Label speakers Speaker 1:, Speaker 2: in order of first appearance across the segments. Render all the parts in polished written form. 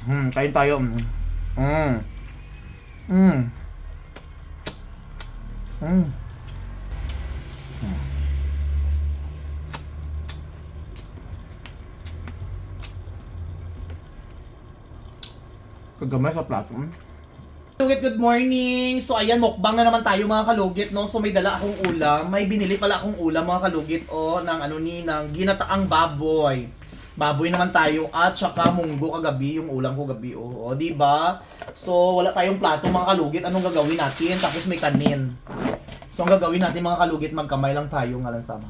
Speaker 1: Kain tayo. Mm. Mm. Kagamay sa plato.
Speaker 2: Kalugit, good morning! So ayan, mukbang na naman tayo mga kalugit, no? So may dala akong ulam. May binili pala akong ulam mga kalugit, ng ginataang baboy. Baboy naman tayo at saka munggo kagabi, yung ulam ko gabi, di ba? So wala tayong plato mga kalugit, anong gagawin natin? Tapos may kanin. So ang gagawin natin mga kalugit, magkamay lang tayo nga lang sa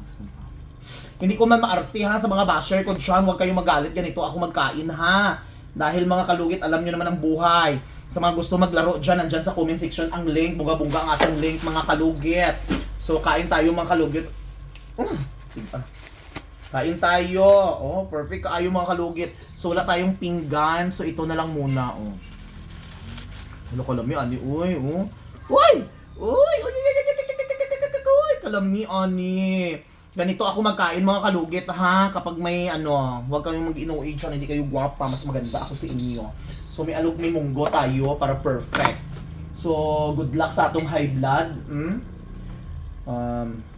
Speaker 2: Hindi ko man maarte ha sa mga basher ko dyan, huwag kayong magalit, ganito ako magkain ha. Dahil mga kalugit, alam nyo naman ang buhay. Sa mga gusto maglaro dyan, nandyan sa comment section ang link, bunga-bunga ang ating link mga kalugit. So kain tayo mga kalugit. Kain tayo. Perfect kaayo mga kalugit. So wala tayong pinggan, so ito na lang muna. Wala kalami, ani, uy, Uy! Kalami, ani. Ganito ako magkain mga kalugit ha, kapag may huwag kayong mag-age hindi kayo gwapa, mas maganda ako sa inyo. So may munggo tayo para perfect. So good luck sa atong high blood.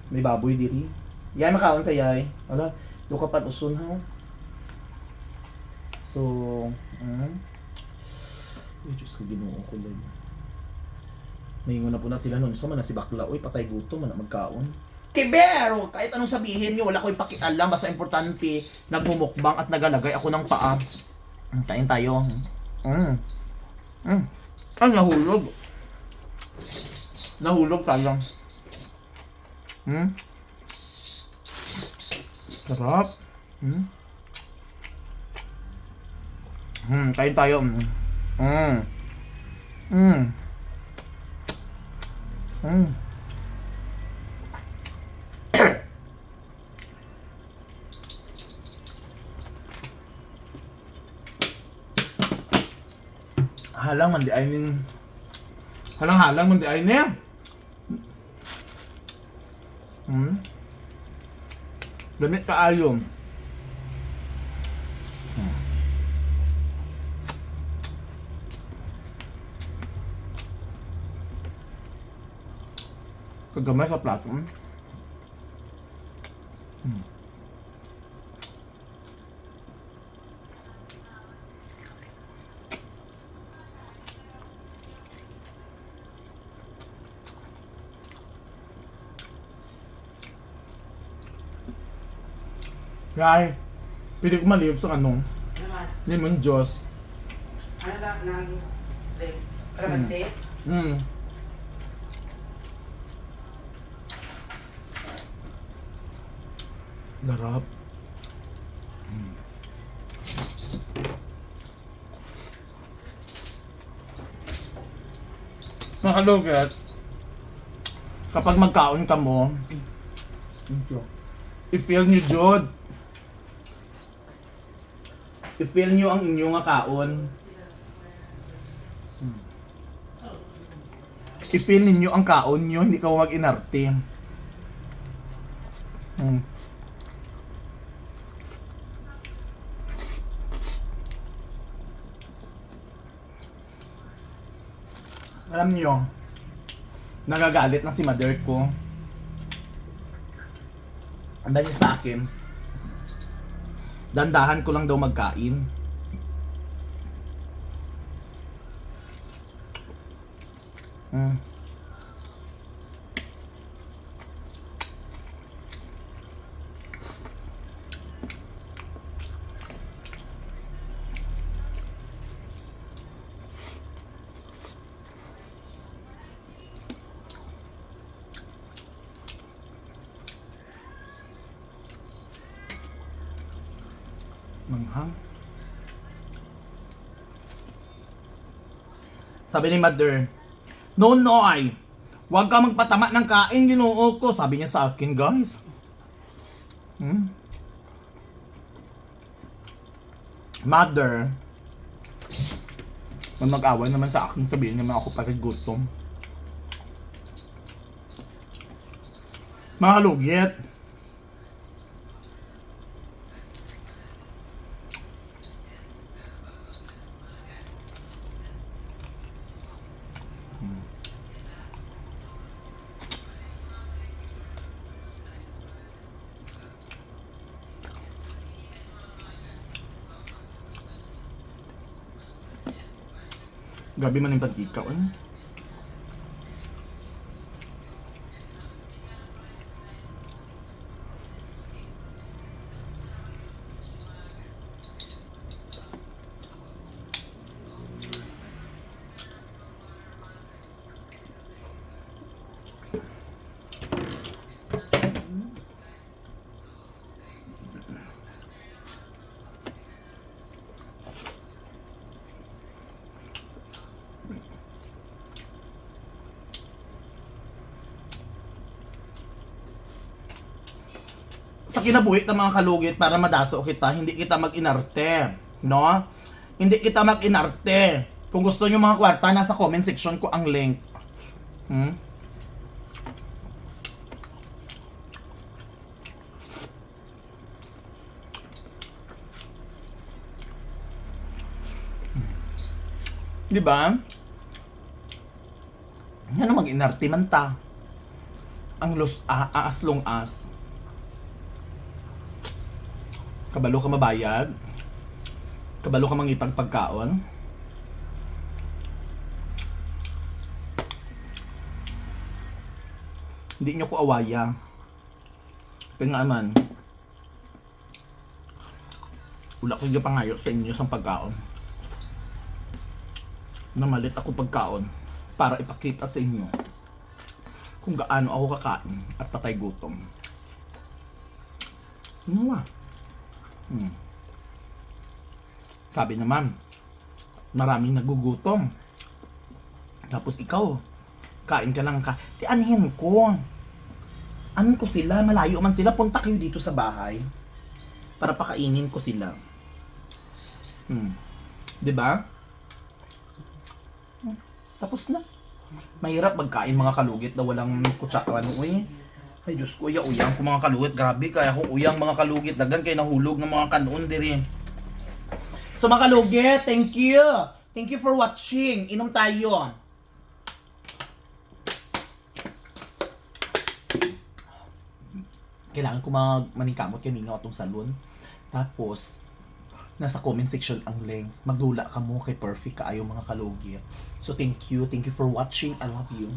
Speaker 2: May baboy diri. Yan makaon kayay. Wala, do ka pa uson ha. So, Diyos ko, Ginoo ko lang. Mayingon na po na sila nun. So man na si bakla, patay gutom man na magkaon. Kibero! Kahit anong sabihin nyo, wala ko ipakialam. Basta importante, nagmumukbang at nagalagay ako ng paa. Kain tayo. Ang nahulog. Nahulog tayo. Sarap. Kain tayo. Halang man di ay ning halang man di ay niya. Gamit ka ayo. Kagamay sa plato. Yay, pwede ko maliyog sa lemon juice.
Speaker 3: Ano na ng kalamansi?
Speaker 1: Larap. Mga kalugit, kapag magkaon ka mo, i-feel nyo jud. I-feel nyo ang inyong kaon. I-feel ninyo ang kaon nyo, hindi ka mag-inarte. Alam nyo, nagagalit na si mother ko. Dahil sa akin, dandahan ko lang daw magkain. Manghang. Sabi ni mother, no, Noy, huwag ka magpatama ng kain, Ginoo ko. Sabi niya sa akin, guys. Mother, man mag-away naman sa akin, sabihin naman ako parang gutom. Mga kalugit, Gabi man yung pantika. Ano? Sa kinabuhi ng mga kalugit para madato kita, hindi kita mag-inarte, no? Hindi kita mag-inarte. Kung gusto nyo mga kwarta, nasa comment section ko ang link. Hmm? Di ba? Yan ang mag-inarte man ta. Ang as long as kabalo ka mabayad, kabalo ka mangitang pagkaon, hindi nyo ko awaya. Kaya nga man, wala ko yung pangayo sa inyo sa pagkaon. Namalit ako pagkaon para ipakita sa inyo kung gaano ako kakain at patay gutom. Ano ba? Sabi naman, maraming nagugutom. Tapos ikaw, kain ka lang ka. Di anhin ko. Anin ko sila, malayo man sila. Punta kayo dito sa bahay para pakainin ko sila. Diba? Tapos na. Mahirap magkain mga kalugit na walang kutsara. Ay Diyos ko, uyang ko mga kalugit. Grabe, kaya ko uyang mga kalugit. Dagan kayo nahulog ng mga kanon diri. So mga kalugit, thank you. Thank you for watching. Inom tayo. Kailangan ko maningkamot kay Mingo atong salon. Tapos, nasa comment section ang link. Magdula ka mo kay Perfect kaayo mga kalugit. So thank you for watching. I love you.